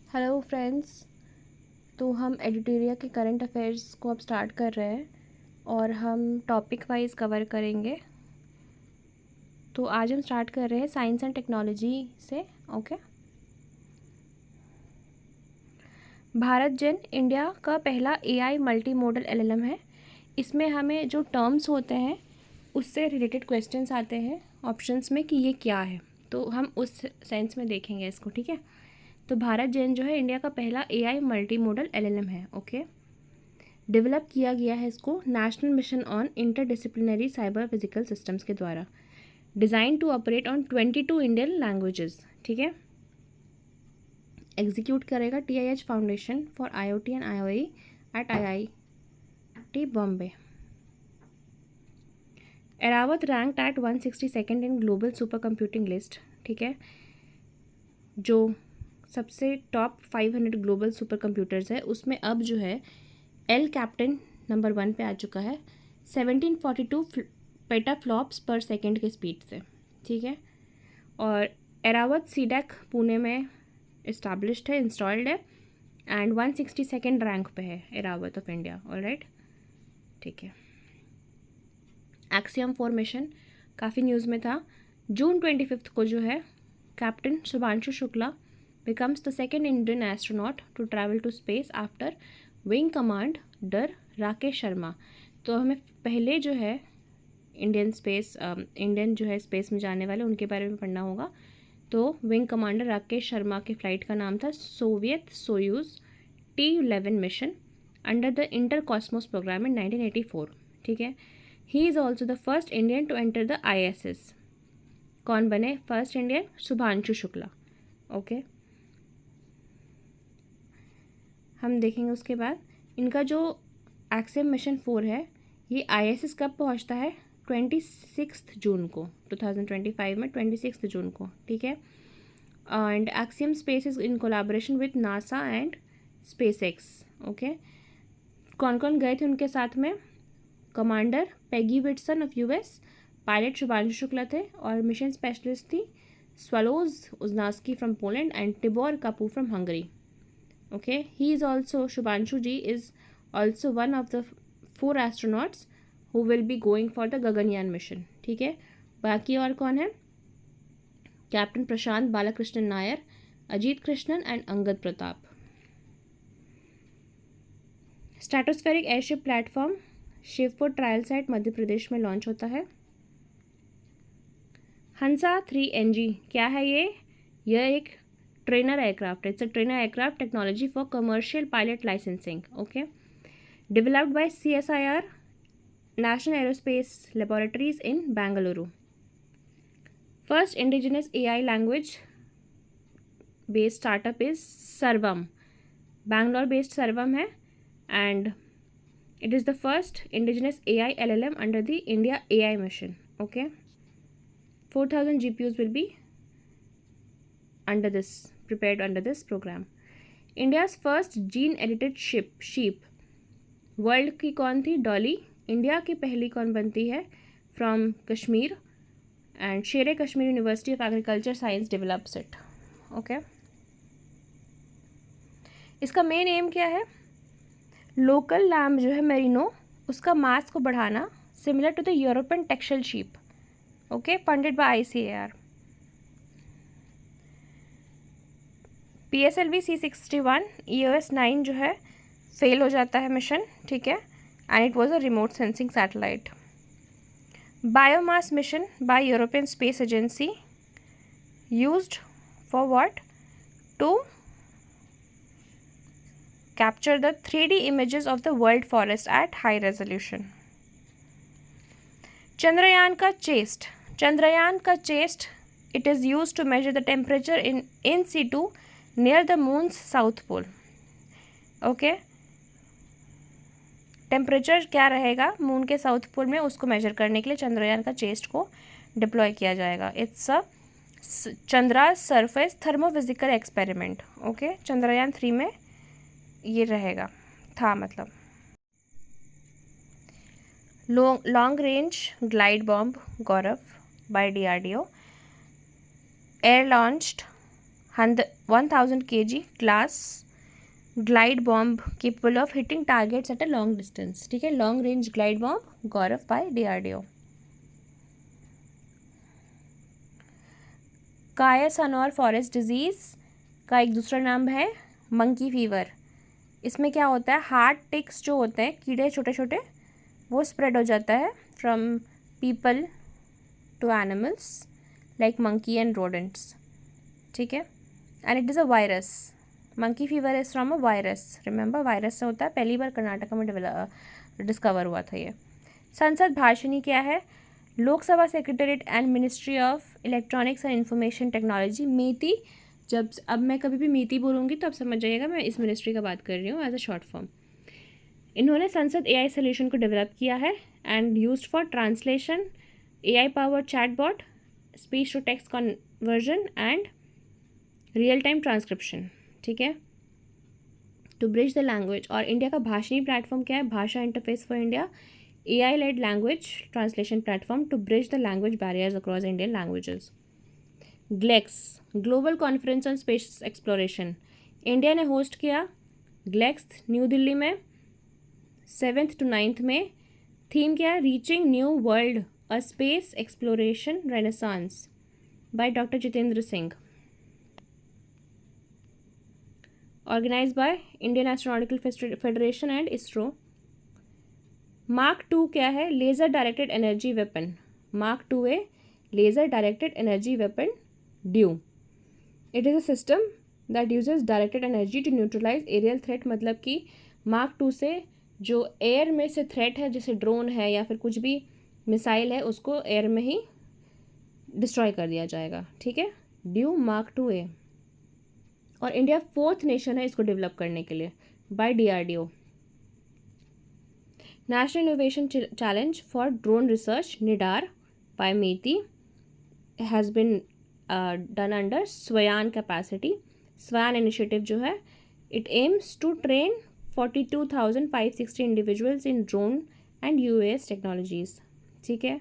Hello friends. तो हम एडिटोरिया के करंट अफेयर्स को अब स्टार्ट कर रहे हैं और हम टॉपिक वाइज कवर करेंगे। तो आज हम स्टार्ट कर रहे हैं साइंस एंड टेक्नोलॉजी से। ओके। भारत जेन इंडिया का पहला एआई मल्टी मॉडल एलएलएम है। इसमें हमें जो टर्म्स होते हैं उससे रिलेटेड क्वेश्चंस आते हैं ऑप्शंस में कि ये क्या है, तो हम उस सेंस में देखेंगे इसको। ठीक है। तो भारत जेन जो है इंडिया का पहला एआई मल्टी मॉडल एलएलएम है। ओके। डेवलप किया गया है इसको national mission on interdisciplinary cyber physical systems के द्वारा। Design to operate on 22 Indian languages. ठीक है। एग्जीक्यूट करेगा TIH foundation for IoT and IoE at IIT Bombay. Airawat ranked at 162nd in global super computing list. ठीक है। जो सबसे टॉप 500 ग्लोबल सुपर कंप्यूटर्स है उसमें अब जो है एल कैप्टन नंबर 1 पे आ चुका है 1742 पेटाफ्लॉप्स पर सेकेंड के स्पीड से। ठीक है। और एरावत सीडेक पुणे में इस्टेब्लिश्ड है, इंस्टॉल्ड है एंड 162nd रैंक पे है एरावत ऑफ इंडिया। ऑलराइट। ठीक है। एक्सियम फॉर्मेशन काफ़ी न्यूज़ में था। जून 25 को जो है captain Shubhanshu Shukla becomes the second Indian astronaut to travel to space after wing commander Rakesh Sharma. तो हमें पहले जो है इंडियन जो है स्पेस में जाने वाले उनके बारे में पढ़ना होगा। तो विंग कमांडर राकेश शर्मा के फ्लाइट का नाम था Soviet Soyuz T11 mission under the Intercosmos program in 1984। ठीक है। He is also the first Indian to enter the ISS। कौन बने first Indian? Shubhanshu Shukla. Okay. हम देखेंगे उसके बाद इनका जो एक्सियम मिशन 4 है ये ISS कब पहुंचता है? 26 जून को 2025 में 26 जून को। ठीक है। And Axiom space is in collaboration with NASA and SpaceX। Okay. कौन कौन गए थे उनके साथ में? Commander Peggy Whitson of US, pilot Shubhanshu Shukla थे और मिशन स्पेशलिस्ट थी Slawosz Uznanski from Poland and Tibor Kapu from Hungary. Okay, he is also Shubhanshu ji is also one of the 4 astronauts who will be going for the Gaganyaan mission। ठीक है। बाकी और कौन है? Captain Prashanth Balakrishnan Nair, Ajit Krishnan and Angad Pratap. Stratospheric airship platform Shivpur trial site Madhya Pradesh में launch होता है। हंसा 3NG क्या है ये? यह एक trainer aircraft. It's a trainer aircraft technology for commercial pilot licensing. Okay. Developed by CSIR national aerospace laboratories in Bengaluru. First indigenous AI language based startup is सर्वम। Bangalore based सर्वम है and it is the first indigenous AI LLM under the India AI mission. Okay. 4000 GPUs will be under this prepared under this program। India's first gene edited sheep world की कौन थी? Dolly. India की पहली कौन बनती है? From Kashmir and Shere Kashmir university of agriculture science develops it. Okay. इसका main M क्या है? लोकल लैम्ब जो है मेरिनो उसका मास को बढ़ाना similar to the European Texel sheep. Okay. Funded by ICAR। PSLV C61 EOS 9 जो है फेल हो जाता है मिशन। ठीक है। And it was a remote sensing satellite. Biomass mission by European space agency used for what? To capture the 3D images of the world forest at high resolution. Chandrayaan का ChaSTE it is use to measure the temperature in situ near the moon's south pole. Okay. Temperature क्या रहेगा moon के south pole में उसको major करने के लिए चंद्रयान का चेस्ट को डिप्लॉय किया जाएगा। It's a Chandra surface thermophysical experiment. Okay. Chandrayaan 3 में ये रहेगा था मतलब। Long range glide bomb Gaurav by DRDO, air launched 1000 kg class glide bomb capable of hitting targets at a long distance. ठीक है, long range glide bomb Gaurav by DRDO। काया सनोर forest disease का एक दूसरा नाम है मंकी फीवर। इसमें क्या होता है, हार्ट टिक्स जो होते हैं, कीड़े छोटे छोटे, वो स्प्रेड हो जाता है from people to animals like monkey and rodents. ठीक है, and it is a virus. Monkey fever is from a virus. Remember, virus से होता है, पहली बार कर्नाटक में डिस्कवर हुआ था ये। संसद भाषिणी क्या है, Lok Sabha secretariat and ministry of electronics and information technology, MeitY. जब अब मैं कभी भी मेती बोलूँगी तो आप समझ जाइएगा मैं इस मिनिस्ट्री का बात कर रही हूँ एज अ शॉर्ट फॉर्म। इन्होंने संसद AI सोल्यूशन को डेवलप किया है and used for translation, AI powered chatbot, speech to text conversion and real time transcription. ठीक है, टू ब्रिज द लैंग्वेज। और इंडिया का भाषणी प्लेटफॉर्म क्या है, Bhasha interface for India, AI led language translation platform to bridge the language barriers across Indian languages. GLEX, global conference on space exploration, India ने host किया GLEX new Delhi में 7th to 9th में। Theme क्या है, reaching new world a space exploration renaissance by doctor Jitendra Singh, organize by Indian astronautical federation and ISRO. Mark 2 क्या है, laser directed energy weapon, mark 2A laser directed energy weapon ड्यू। It is a system that uses directed energy to neutralize aerial threat. मतलब कि mark 2 से जो air में से threat है, जैसे ड्रोन है या फिर कुछ भी मिसाइल है, उसको एयर में ही डिस्ट्रॉय कर दिया जाएगा। ठीक है, ड्यू मार्क 2A। और इंडिया 4th नेशन है इसको डेवलप करने के लिए by DRDO। National innovation challenge for drone research NIDAR by MeitY has been done under SwaYaan capacity. SwaYaan initiative जो है, it aims to train 42,560 individuals in drone and UAS technologies. ठीक है,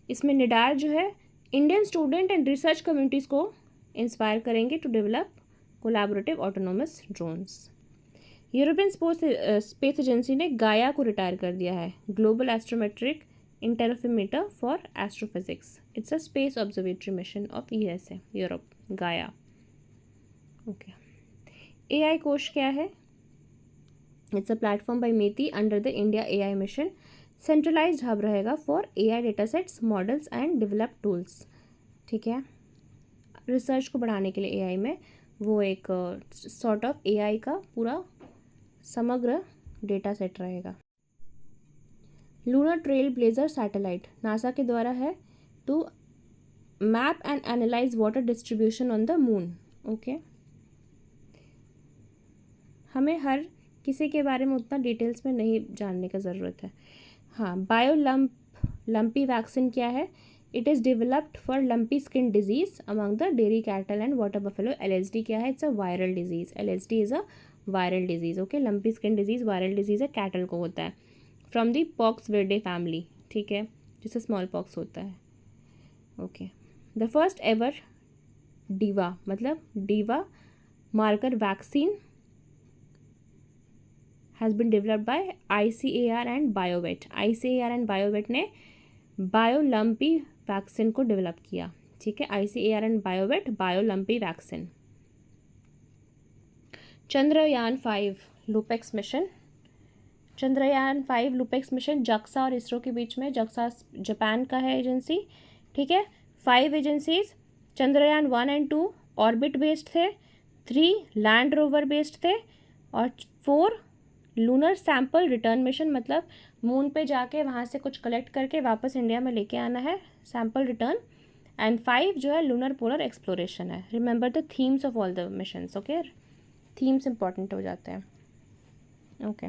इसमें निडार जो है Indian student and research communities को inspire करेंगे to develop collaborative autonomous drones. European space agency ने गाया को रिटायर कर दिया है, global astrometric interferometer for astrophysics. It's a space observatory mission of USA Europe, Gaia. Okay, AI Kosh क्या है, it's a platform by MeitY under the India AI mission. Centralised hub रहेगा for AI data sets, models and develop tools. ठीक है, research को बढ़ाने के लिए AI में वो एक सॉर्ट ऑफ AI का पूरा समग्र डेटा सेट रहेगा। Lunar trailblazer satellite NASA के द्वारा है to map and analyze water distribution on the moon. Okay, हमें हर किसी के बारे में उतना डिटेल्स में नहीं जानने का ज़रूरत है। हाँ, लंपी वैक्सीन क्या है, it is developed for lumpy skin disease among the dairy cattle and water buffalo. LSD क्या है, it's a viral disease. LSD is a viral disease. Okay, lumpy skin disease viral disease है, cattle को होता है, from the poxviridae family. ठीक है, जिससे smallpox होता है। Okay, the first ever DIVA मतलब DIVA marker vaccine has been developed by ICAR and Biovet. ICAR and Biovet ने बायोलम्पी वैक्सीन को डेवलप किया। ठीक है, ICAR and Biovet Biolumpi vaccine. Chandrayaan 5 LUPEX mission, Chandrayaan 5 LUPEX mission JAXA और इसरो के बीच में। JAXA जापान का है एजेंसी। ठीक है, 5 agencies, Chandrayaan 1 and 2 orbit based थे, 3 लैंड रोवर बेस्ड थे, और 4 लूनर सैंपल रिटर्न मिशन, मतलब मून पे जाके वहाँ से कुछ कलेक्ट करके वापस इंडिया में लेके आना है, सैंपल रिटर्न। एंड 5 जो है लूनर पोलर एक्सप्लोरेशन है। Remember the themes of all the missions. Okay, themes important हो जाते हैं। ओके,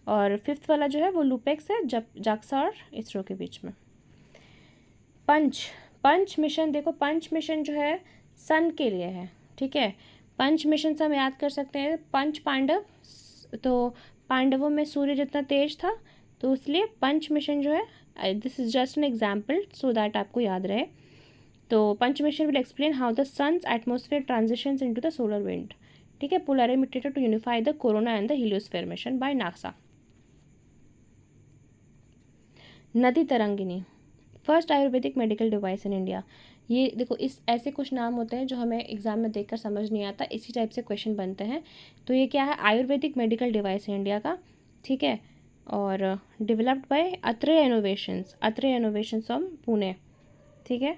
और 5th वाला जो है वो लूपेक्स है, JAXA और इसरो के बीच में। पंच मिशन, देखो पंच मिशन जो है सन के लिए है। ठीक है, पंच मिशन से हम याद कर सकते हैं पंच पांडव, तो पांडवों में सूर्य जितना तेज था, तो इसलिए पंच मिशन जो है, this is just an example so that आपको याद रहे। तो PUNCH mission will explain how the sun's atmosphere transitions into the solar wind, ठीक है। Polarimeter to unify the corona and the heliosphere mission by NASA. Nadi Tarangini, first Ayurvedic medical device in India. ये देखो, इस ऐसे कुछ नाम होते हैं जो हमें एग्जाम में देखकर समझ नहीं आता, इसी टाइप से क्वेश्चन बनते हैं। तो ये क्या है, आयुर्वेदिक मेडिकल डिवाइस है इंडिया का, ठीक है। और developed by Atreya innovations from Pune, ठीक है।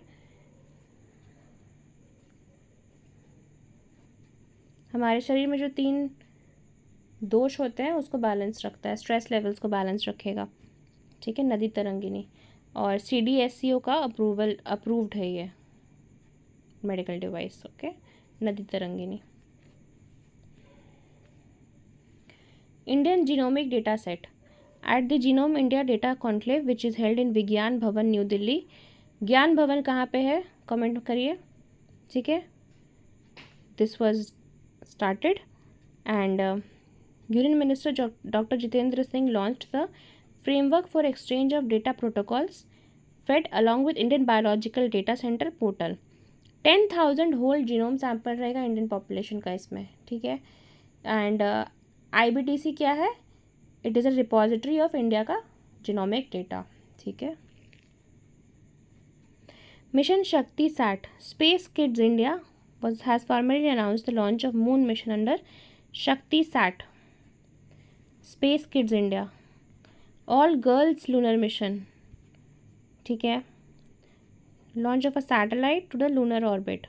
हमारे शरीर में जो 3 दोष होते हैं उसको बैलेंस रखता है, स्ट्रेस लेवल्स को बैलेंस रखेगा, ठीक है। नदी तरंगिनी, और CDSCO का अप्रूव्ड है ये medical device, okay. Nadi Tarangini. Indian genomic data set at the genome India data conclave which is held in Vigyan Bhawan new Delhi. ज्ञान भवन कहाँ पे है, कमेंट करिए, ठीक है। This was started and union minister doctor Jitendra Singh launched the framework for exchange of data protocols fed along with Indian Biological Data Center portal। 10,000 whole genome sample रहेगा Indian population का इसमें, ठीक है। एंड IBDC क्या है, it is a repository of India का genomic data, ठीक है। Mission ShaktiSat, space kids India has formally announced the launch of moon mission under ShaktiSat, space kids India, all girls lunar mission, ठीक है। Launch of a satellite to the lunar orbit,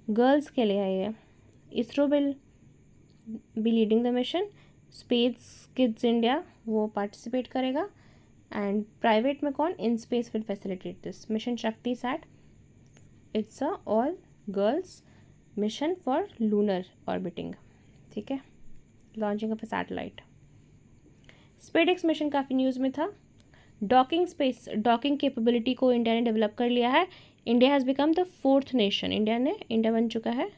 girls के लिए है ये। ISRO will be leading the mission, space kids India वो participate करेगा, and private में कौन, in space will facilitate this mission ShaktiSat. It's a all girls mission for lunar orbiting, ठीक है, launching of a satellite. SpaDeX mission काफ़ी news में था। Docking capability को इंडिया ने डेवलप कर लिया है। India has become the 4th nation, India बन चुका है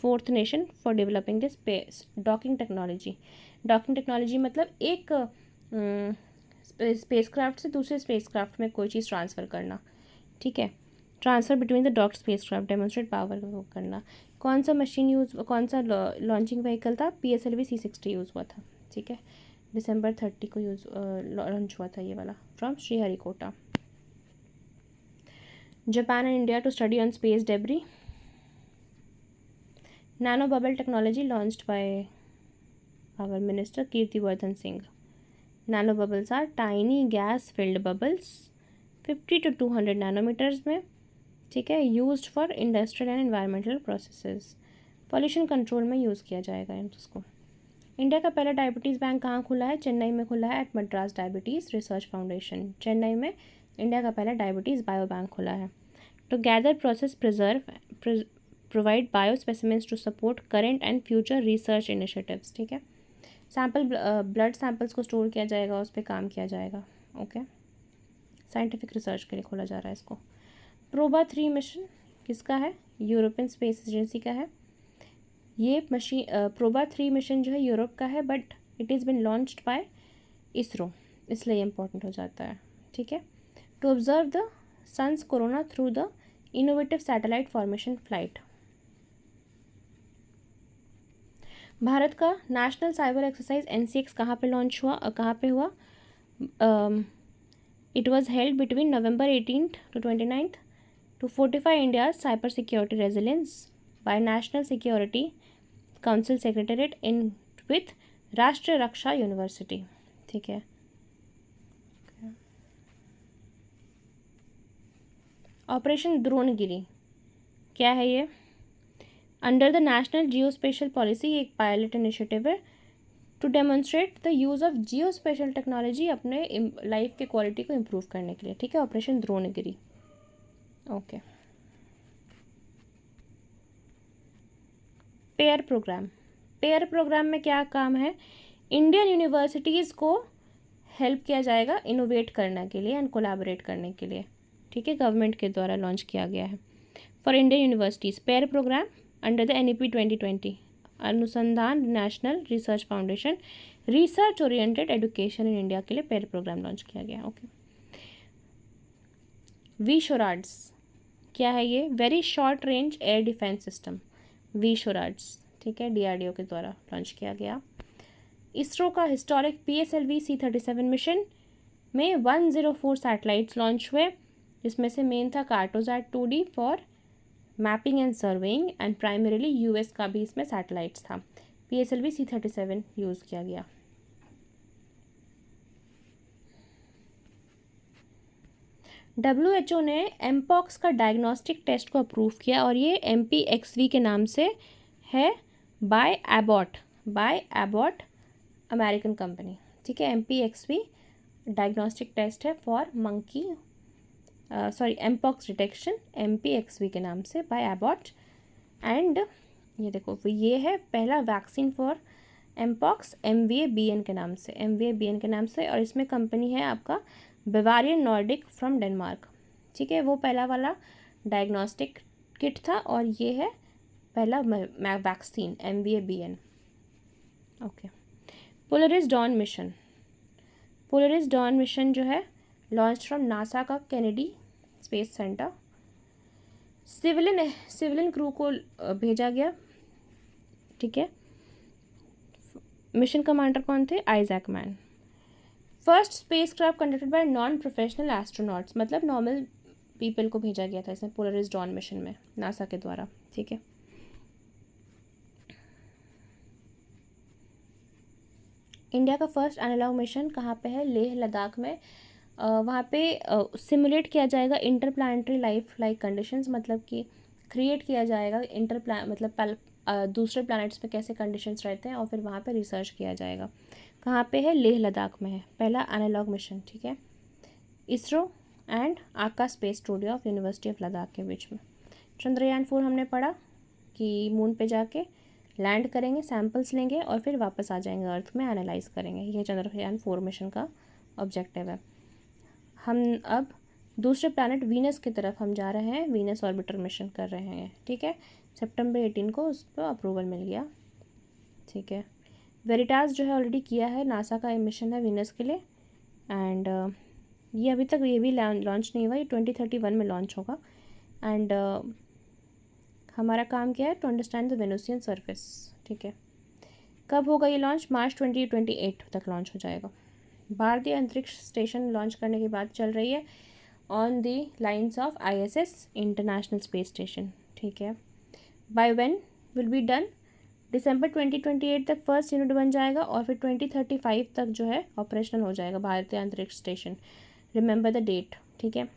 4th nation for developing the space docking technology. Docking technology मतलब एक स्पेसक्राफ्ट से दूसरे स्पेसक्राफ्ट में कोई चीज़ ट्रांसफ़र करना, ठीक है। Transfer between the docked spacecraft, demonstrate power को करना। कौन सा लॉन्चिंग व्हीकल था, PSLV C60 यूज़ हुआ था, ठीक है। December 30 को लॉन्च हुआ था ये वाला, from Sriharikota. Japan and India to study on space debris. Nano bubble technology launched by our minister Kirtivardhan Singh. Nano bubbles are tiny gas filled bubbles 50 to 200 nanometers में, ठीक है, used for industrial and environmental processes. Pollution control में use किया जाएगा इसको। India का पहला diabetes bank कहाँ खुला है, चेन्नई में खुला है, at Madras diabetes research foundation. Chennai में इंडिया का पहला डायबिटीज़ बायो बैंक खुला है। To gather process provide bio specimens to support current and future research initiatives, ठीक है। ब्लड सैंपल्स को स्टोर किया जाएगा, उस पर काम किया जाएगा, ओके। साइंटिफिक रिसर्च के लिए खोला जा रहा है इसको। प्रोबा 3 मिशन किसका है, यूरोपियन स्पेस एजेंसी का है। ये प्रोबा 3 मिशन जो है यूरोप का है, but it is been launched by ISRO, इसलिए इम्पोर्टेंट हो जाता है, ठीक है। To observe the sun's corona through the innovative satellite formation flight. भारत का नेशनल साइबर एक्सरसाइज NCX कहाँ पे लॉन्च हुआ, कहाँ पे हुआ, it was held between November 18th to 29th to fortify India cyber security resilience by national security council secretariat in with Rashtriya Raksha university, ठीक है। ऑपरेशन द्रोणगिरी क्या है ये, under the national geo spatial policy, एक पायलट इनिशिएटिव है to demonstrate the use of geo spatial technology अपने life के quality को इम्प्रूव करने के लिए, ठीक है। Operation Dronagiri, okay. Pair program में क्या काम है, इंडियन यूनिवर्सिटीज़ को हेल्प किया जाएगा इनोवेट करने के लिए एंड कोलैबोरेट करने के लिए, ठीक है। गवर्नमेंट के द्वारा लॉन्च किया गया है for Indian universities. Pair program under the NEP 2020, Anusandhan national research foundation, research oriented education in India के लिए पेयर प्रोग्राम लॉन्च किया गया, ओके। वी शोराड्स क्या है ये? Very short range air defence system, VSHORADS, ठीक है, DRDO के द्वारा लॉन्च किया गया। इसरो का हिस्टोरिक PSLV C-37 मिशन में 104 सैटेलाइट्स लॉन्च हुए, जिसमें से मेन था Cartosat 2D for mapping and surveying, and primarily US का भी इसमें सैटेलाइट्स था। PSLV C-37 यूज़ किया गया। WHO ने एमपॉक्स का डायग्नोस्टिक टेस्ट को अप्रूव किया और ये MPXV के नाम से है, बाय एबॉट अमेरिकन कंपनी, ठीक है। MPXV डायग्नोस्टिक टेस्ट है for monkey mpox detection, MPXV के नाम से, बाय एबॉट। एंड ये देखो, ये है पहला वैक्सीन फॉर एमपॉक्स, MVA-BN के नाम से, MVA-BN के नाम से। और इसमें कंपनी है आपका Bavarian Nordic फ्रॉम डेनमार्क, ठीक है। वो पहला वाला डायग्नोस्टिक किट था और ये है पहला vaccine MVA-BN, okay. Polaris don mission जो है लॉन्च फ्रॉम नासा का Kennedy space centre. Civilian crew को भेजा गया, ठीक है। मिशन कमांडर कौन थे? Isaac man. First spacecraft conducted by non professional astronauts, मतलब नॉर्मल पीपल को भेजा गया था इसमें पोलरिस डॉन मिशन में नासा के द्वारा, ठीक है। इंडिया का फर्स्ट एनालॉग मिशन कहाँ पे है? लेह लद्दाख में। वहाँ पे सिमुलेट किया जाएगा इंटरप्लानेटरी लाइफ लाइक कंडीशंस, मतलब कि क्रिएट किया जाएगा दूसरे प्लैनेट्स पे कैसे कंडीशंस रहते हैं और फिर वहाँ पे रिसर्च किया जाएगा। कहाँ पे है? लेह लद्दाख में है, पहला एनालॉग मिशन, ठीक है। इसरो एंड आका space studio of university of Ladakh के बीच में। चंद्रयान-4 हमने पढ़ा कि मून पे जाके लैंड करेंगे, सैंपल्स लेंगे और फिर वापस आ जाएंगे अर्थ में, एनालाइज करेंगे। ये चंद्रयान-4 मिशन का ऑब्जेक्टिव है। हम अब दूसरे प्लैनेट वीनस की तरफ हम जा रहे हैं, वीनस ऑर्बिटर मिशन कर रहे हैं, ठीक है। सितंबर 18 को उस पर अप्रूवल मिल गया, ठीक है। वेरिटास जो है ऑलरेडी किया है, नासा का मिशन है वीनस के लिए। एंड ये अभी तक ये भी लॉन्च नहीं हुआ, ये 2031 में लॉन्च होगा। एंड हमारा काम क्या है? टू अंडरस्टैंड द वेनुसियन सरफेस, ठीक है। कब होगा ये लॉन्च? मार्च 2028 तक लॉन्च हो जाएगा। भारतीय अंतरिक्ष स्टेशन लॉन्च करने की बात चल रही है on the lines of ISS international space station, ठीक है। By when will be done? दिसंबर 2028 तक फर्स्ट यूनिट बन जाएगा और फिर 2035 तक जो है ऑपरेशनल हो जाएगा भारतीय अंतरिक्ष स्टेशन, रिमेंबर द डेट, ठीक है।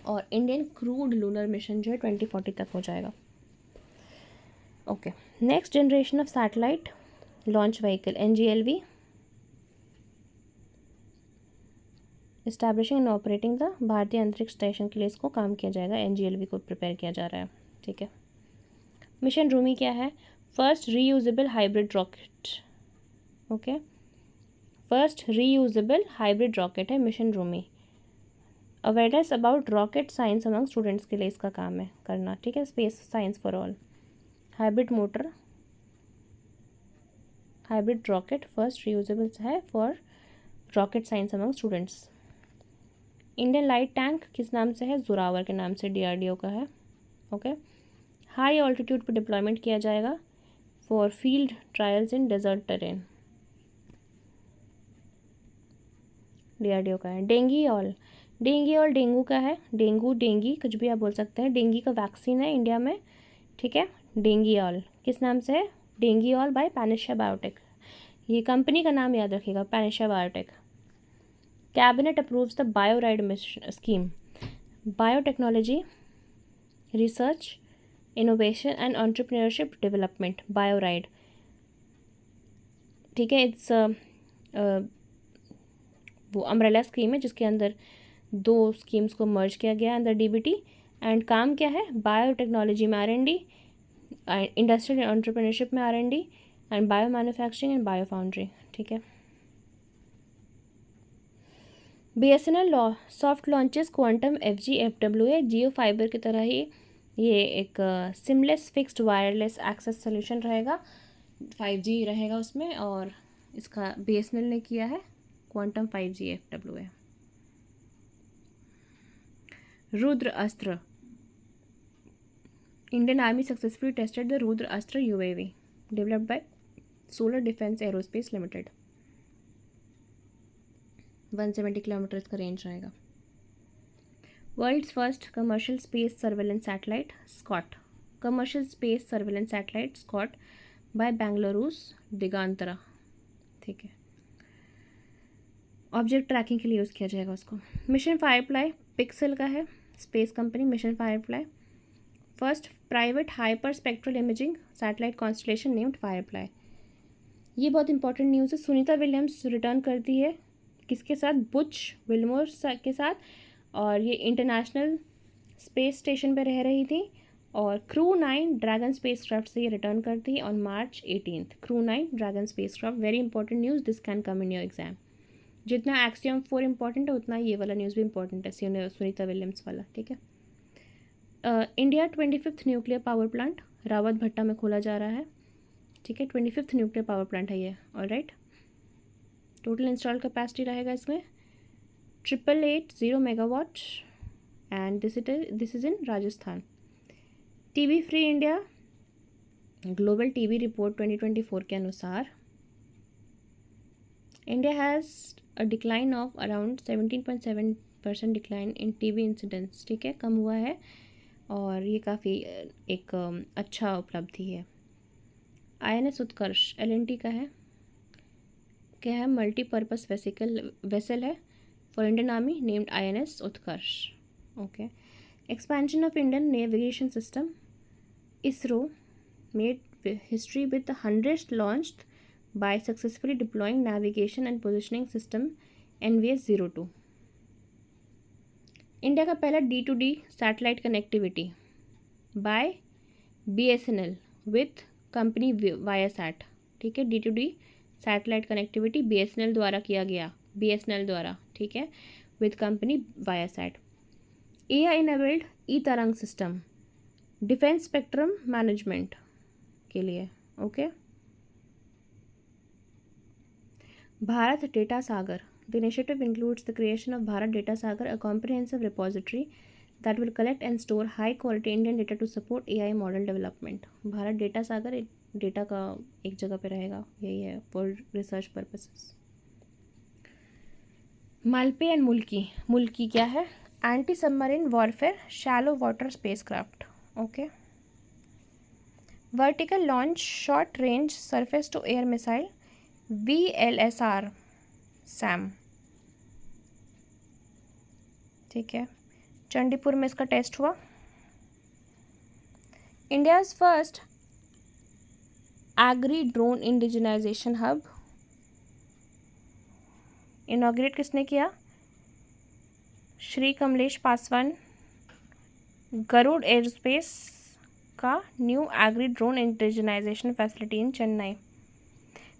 और इंडियन क्रूड लूनर मिशन जो है 2040 तक हो जाएगा, okay. Next generation of satellite launch vehicle NGLV, establishing and operating the भारतीय अंतरिक्ष स्टेशन के लिए इसको काम किया जाएगा, NGLV को प्रिपेयर किया जा रहा है, ठीक है। मिशन रूमी क्या है? First reusable hybrid rocket, okay. First reusable hybrid rocket है mission RHUMI. Awareness about rocket science among students के लिए इसका काम है करना, ठीक है। Space science for all, hybrid motor, hybrid rocket first reusable है for rocket science among students. Indian light tank किस नाम से है? जोरावर के नाम से, DRDO का है, ओके। हाई ऑल्टीट्यूड पर डिप्लॉयमेंट किया जाएगा for field trials in desert terrain, DRDO का है। डेंगी डेंगू का है, डेंगी कुछ भी आप बोल सकते हैं। डेंगी का वैक्सीन है इंडिया में, ठीक है। डेंगी ऑल किस नाम से है? डेंगी ऑल बाय पैनेशिया बायोटेक, ये कंपनी का नाम याद रखिएगा, Panacea Biotec. Cabinet approves the BioRIDE mission scheme, biotechnology research innovation and entrepreneurship development, BioRIDE, ठीक है। इट्स वो अम्ब्रेला स्कीम है जिसके अंदर 2 स्कीम्स को मर्ज किया गया अंदर DBT। एंड काम क्या है? बायोटेक्नोलॉजी में R&D, इंडस्ट्रियल एंटरप्रेन्योरशिप में R&D, and bio manufacturing and bio foundry, ठीक है। BSNL soft launches quantum FG FWA, Jio fiber की तरह ही ये एक seamless fixed wireless access solution रहेगा, 5G रहेगा उसमें, और इसका BSNL ने किया है quantum 5G FWA। Rudrastra Indian army successfully tested the Rudrastra UAV developed by solar defence aerospace limited. 170 kilometre का रेंज रहेगा। World's first commercial space surveillance satellite SCOT, commercial space surveillance satellite SCOT by Bengaluru's Digantara. ठीक है, object tracking के लिए use किया जाएगा उसको। Mission Firefly pixel का है, space company mission Firefly. First private hyper spectral imaging satellite constellation named Firefly. ये बहुत इंपॉर्टेंट न्यूज़ है। सुनीता विलियम्स रिटर्न करती है किसके साथ? बुच विल्मोर के साथ, और ये इंटरनेशनल स्पेस स्टेशन पे रह रही थी। और क्रू 9 ड्रैगन स्पेस क्राफ्ट से ये रिटर्न करती है on March 18। Crew 9 dragon space craft, very important news, this can come in your exam. जितना एक्सियम 4 इंपॉर्टेंट है उतना ये वाला न्यूज़ भी इंपॉर्टेंट है, सुनीता विलियम्स वाला। ठीक है, India 25th nuclear power plant Rawat भट्टा में खोला जा रहा है। ठीक है, 25th न्यूक्लियर पावर प्लांट है ये। ऑलराइट, टोटल इंस्टॉल कैपेसिटी रहेगा इसमें 880 megawatt and this is in Rajasthan. TB free India global TB report 2024 के अनुसार India has a decline of around 17.7% decline in TB incidents. ठीक है, कम हुआ है और ये काफ़ी एक अच्छा उपलब्धि है। INS उत्कर्ष LNT का है, क्या है? मल्टीपर्पज़ वेसल है for Indian army named INS Utkarsh. Okay, expansion of Indian navigation system, ISRO made history with the 100th launched by successfully deploying navigation and positioning system NVS-02। India का पहला D2D satellite connectivity by BSNL with company Viasat. ठीक है, D2D satellite connectivity BSNL द्वारा किया गया, BSNL द्वारा। ठीक है, with company Viasat. AI enabled eTarang system defence spectrum management के लिए। ओके, Bharat data Sagar, the initiative includes the creation of Bharat data Sagar, a comprehensive repository that will collect and store high quality Indian data to support AI model development. Bharat data Sagar data का एक जगह पे रहेगा, यही है for research purposes. Malpe and Mulki, Mulki क्या है? Anti submarine warfare shallow water spacecraft. Okay, vertical launch short range surface to air missile VLSR SAM। ठीक है, चंडीपुर में इसका टेस्ट हुआ। India's first agri drone indigenization hub inaugurate किसने किया? श्री कमलेश पासवान। गरुड़ एयरस्पेस का new agri drone indigenization facility in Chennai.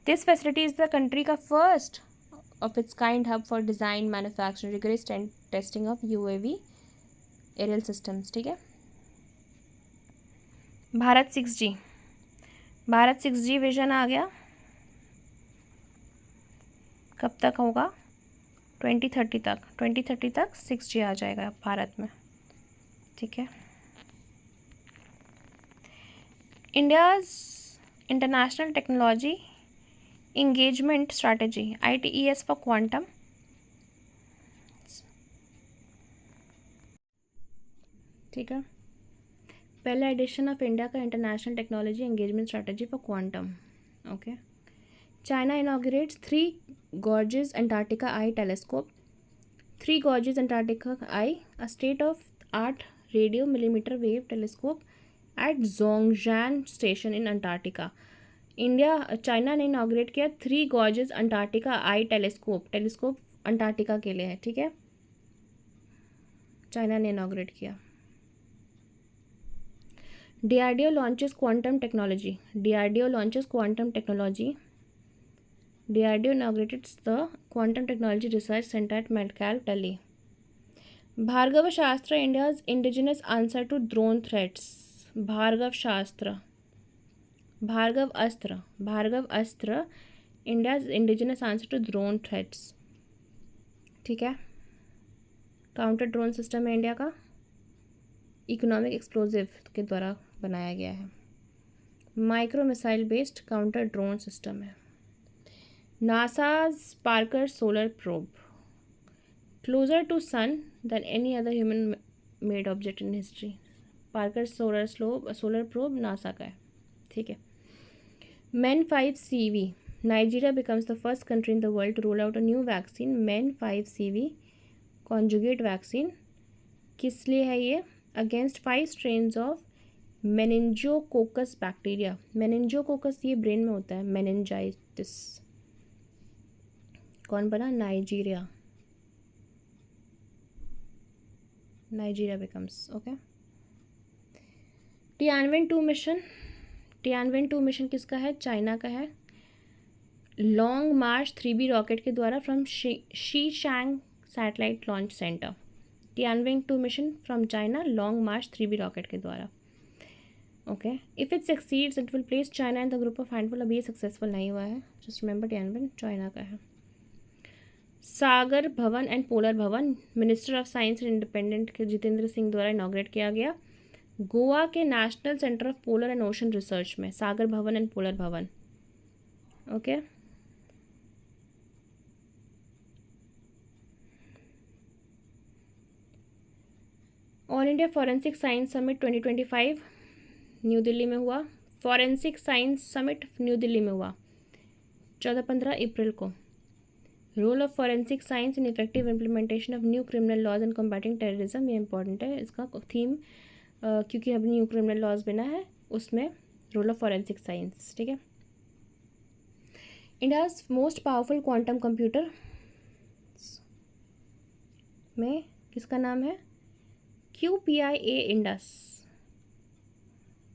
This facility is the country का first of its kind hub for design, manufacturing, rigorous testing of UAV aerial systems। ठीक है, Bharat 6G, Bharat 6G vision आ गया। कब तक होगा? 2030 तक, 2030 तक 6G आ जाएगा भारत में। ठीक है, India's international technology engagement strategy ITES for quantum. ठीक है, पहला एडिशन ऑफ इंडिया का international technology engagement strategy for quantum. Okay, China inaugurates 3 gorges Antarctica eye telescope. 3 gorges Antarctica eye, a state of art radio millimetre wave telescope at Zhongshan station in Antarctica. China ने inaugurate किया 3 gorges Antarctica eye telescope. Telescope Antarctica के लिए है। ठीक है, China ने inaugurate किया। DRDO launches quantum technology, DRDO launches quantum technology. DRDO inaugurated the Quantum Technology Research Center at Metcalfe, Delhi। Bhargav Shastra India's indigenous answer to drone threats. Bhargav Shastra, Bhargavastra, Bhargavastra India's indigenous answer to drone threats. ठीक है, counter drone system है India का, economic explosive के द्वारा बनाया गया है। Micro missile based counter drone system है। NASA's Parker solar probe, closer to sun than any other human made object in history. Parker solar probe NASA का है, ठीक है। MEN 5CV, Nigeria becomes the first country in the world to roll out a new vaccine, MEN 5CV conjugate vaccine। किस लिए है ये? Against 5 strains of meningococcus bacteria. Meningococcus ये brain में होता है, मेनिंजाइटिस। कौन बना? Nigeria. Nigeria becomes, okay. Tianwen 2 mission, Tianwen 2 mission किसका है? चाइना का है। लॉन्ग मार्च 3B रॉकेट के द्वारा from Xichang satellite launch centre. Tianwen 2 mission from China, Long March 3B rocket के द्वारा, okay. If it succeeds it will place China in the group of handful. अभी ये successful नहीं हुआ है, just remember टियानवेन China का है। Sagar Bhavan and polar Bhavan, minister of science and independent के जितेंद्र सिंह द्वारा इनॉग्रेट किया गया गोवा के national centre of polar and ocean research में। Sagar Bhavan and polar Bhavan, okay. All India forensic science summit 2025 new Delhi में हुआ। Forensic science summit new Delhi में हुआ 14-15 अप्रैल को। Role of forensic science in effective implementation of new criminal laws and combating terrorism, ये important है इसका थीम, क्योंकि अब न्यू क्रिमिनल लॉज बना है, उसमें रोल ऑफ फॉरेंसिक साइंस, ठीक है। India's most powerful quantum computer में किसका नाम है? QPIA Indus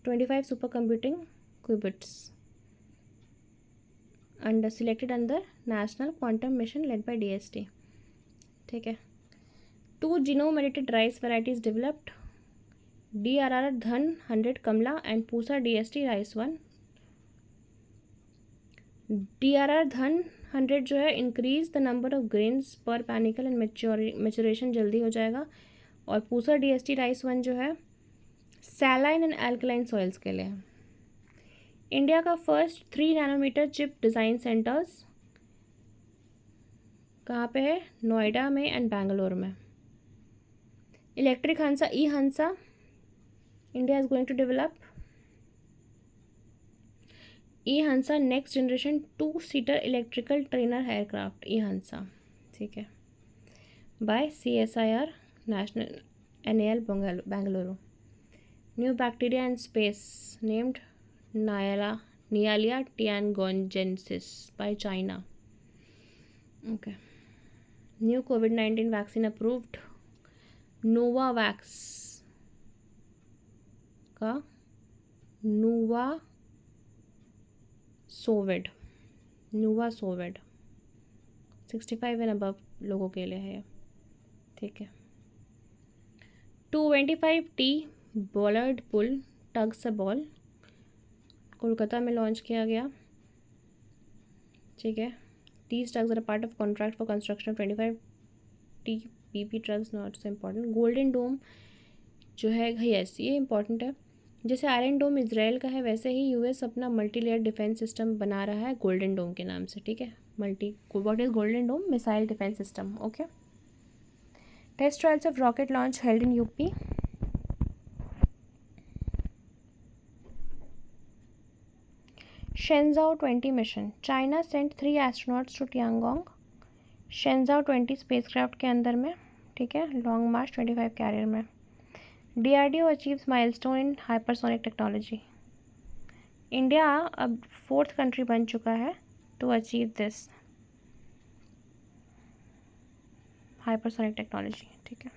25 super computing qubits under selected under national quantum mission led by DST, ठीक है। 2 genome edited rice varieties developed, DRR Dhan 100 Kamala and Pusa DST rice 1। DRR Dhan 100 जो है increase the number of grains per panicle and maturation जल्दी हो जाएगा, और Pusa DST rice 1 जो है सैलाइन एंड एल्कलाइन सॉइल्स के लिए है। इंडिया का first 3 nanometer chip design centres कहाँ पे है? नोएडा में एंड बेंगलोर में। Electric Hansa E Hansa India is going to develop E Hansa next generation 2-सीटर electrical trainer aircraft E Hansa, ठीक है, by CSIR national NAL Bengaluru. New bacteria in space named Nialia tiangonjensis by China, okay. New COVID-19 vaccine approved, Novavax का Nuvasovid 65 and above लोगों के लिए है, ठीक है। 225T bollard pull tugs a ball Kolkata में लॉन्च किया गया, ठीक है। These trucks are a part of contract for construction of 25T BP trucks, not so important। Golden dome जो है, यस ये इंपॉर्टेंट है। जैसे आयरन डोम इजराइल का है, वैसे ही US अपना मल्टी लेयर डिफेंस सिस्टम बना रहा है गोल्डन डोम के नाम से, ठीक है। What is golden dome? Missile defence system, okay. Test trials of rocket launch held in UP। Shenzhou 20 mission, China sent 3 astronauts to Tiangong। Shenzhou 20 spacecraft के अंदर में, ठीक है, लॉन्ग मार्च 25 कैरियर में। DRDO achieves milestone in hypersonic technology. India अब 4th country बन चुका है to achieve this hypersonic technology, ठीक है।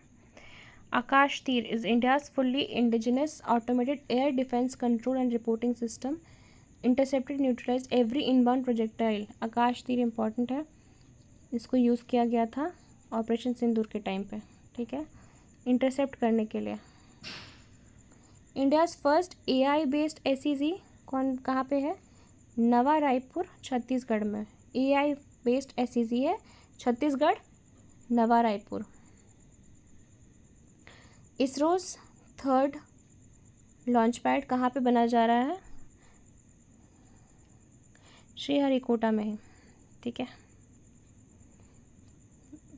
Akash Teer is India's fully indigenous automated air defence control and reporting system, intercepted neutralise every inbound projectile. Akash Teer important है, इसको use किया गया था ऑपरेशन सिंदूर के टाइम पे, ठीक है, इंटरसेप्ट करने के लिए। India's first AI based SEZ कहाँ पे है? नवा रायपुर छत्तीसगढ़ में AI बेस्ड SEZ है, छत्तीसगढ़ नवा Raipur. ISRO's 3rd launch pad कहाँ पे बना जा रहा है? श्रीहरिकोटा में ही, ठीक है।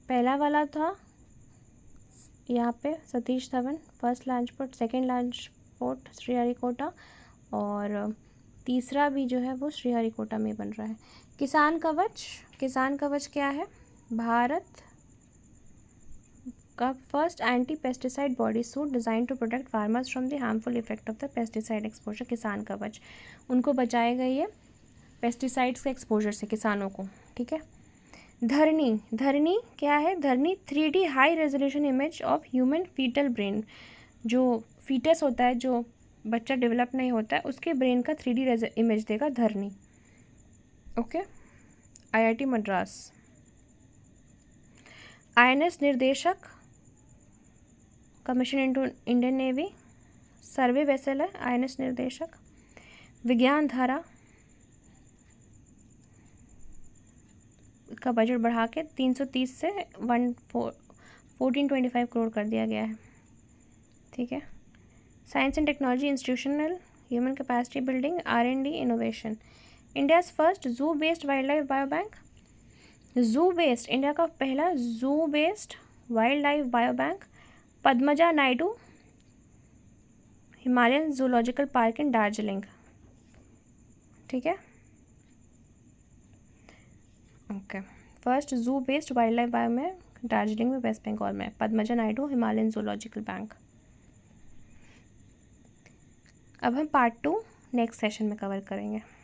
पहला वाला था यहाँ पे Satish Dhawan, first launch port, second launch port Sriharikota, और तीसरा भी जो है वो श्रीहरिकोटा में बन रहा है। किसान कवच, किसान कवच क्या है? भारत का first anti pesticide body suit design to protect farmers from the harmful effect of the pesticide exposure. Kisan Kavach, उनको बचाएगा ये पेस्टिसाइड्स के एक्सपोजर से किसानों को, ठीक है। धरनी, धरनी क्या है? Dharani 3D high resolution image of human fetal brain. जो फीटस होता है, जो बच्चा डेवलप नहीं होता है, उसके ब्रेन का 3D इमेज देगा धरनी, ओके। IIT मद्रास। INS निर्देशक, कमीशन इनटू इंडियन नेवी, सर्वे वेसल है INS निर्देशक। विज्ञान धारा का बजट बढ़ा के 330 से 1425 करोड़ कर दिया गया है, ठीक है। Science and technology institutional human capacity building, R&D innovation. India's first zoo based wildlife bio bank, zoo based, India का पहला zoo based wildlife bio bank, Padmaja Naidu Himalayan zoological park in Darjeeling, ठीक है, okay. First zoo based wildlife bio में दार्जिलिंग में, West Bengal में, Padmaja Naidu Himalayan zoological bank. अब हम part 2 next session में कवर करेंगे।